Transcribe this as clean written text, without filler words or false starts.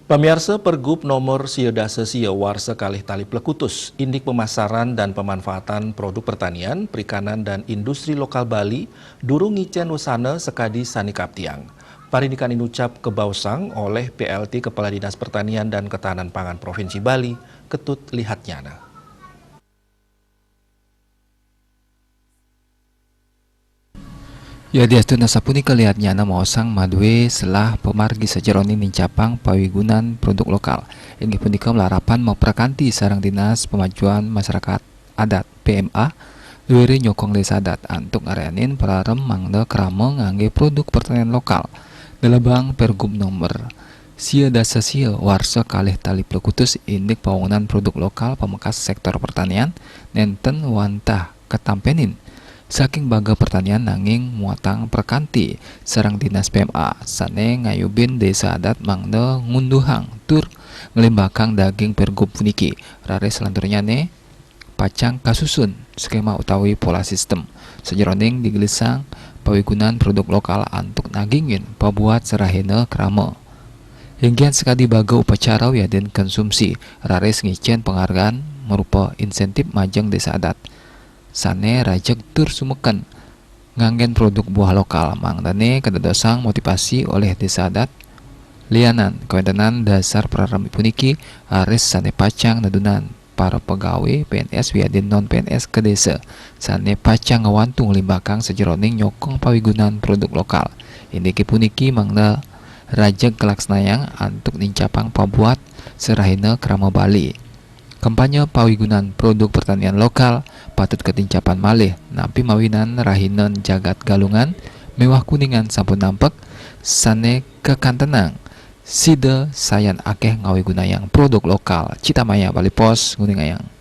Pemirsa Pergub nomor siedase sia warsa kalih tali plekutus, indik pemasaran dan pemanfaatan produk pertanian, perikanan dan industri lokal Bali, durung ngicen usana sekadi sani kaptiang. Parindikan inucap kebausang oleh PLT Kepala Dinas Pertanian dan Ketahanan Pangan Provinsi Bali, Ketut Lihatnyana. Ya diastuna sapunika lihatnyana maosang madue selah pemargi sajaroni nincapang pawigunan produk lokal. Inggih punika melarapan memperkanti sarang Dinas Pemajuan Masyarakat Adat PMA luwere nyokong desa adat antuk ngareanin pararem mangda krama ngangge produk pertanian lokal. Delebang Pergub nomor sia dasa sia warsa kalih tali plekutus indik pawungan produk lokal pamekasan sektor pertanian nenten wantah ketampenin saking baga pertanian nanging muatang perkanti sarang Dinas PMA sane ngayubin desa adat mangda ngunduhang tur ngelimbakang daging pergub puniki rare selanturnya ne pacang kasusun skema utawi pola sistem sejeroning digelisang pawigunan produk lokal antuk nagingin pabuat serahena krama hinggian sekadi baga upacara wiaden konsumsi rare ngicen penghargaan merupa insentif majeng desa adat sane rajek tur sumekan nganggen produk buah lokal mangdane kedadosang motivasi oleh desa adat lianan kawentenan dasar prarami puniki aris sane pacang nadunan para pegawai PNS wiadin non PNS ke desa sane pacang ngawantung limbakang sejeroning nyokong pawigunan produk lokal indiki puniki mangda rajek kelaksnayang antuk nincapang pabuat serahina krama Bali. Kampanye pawigunan produk pertanian lokal patut ketincapan malih nampi mawinan rahinan jagat galungan mewah kuningan sampun nampak sane kekantenang side sayan akeh ngawi gunayang produk lokal Citamaya Bali Pos Guningayang.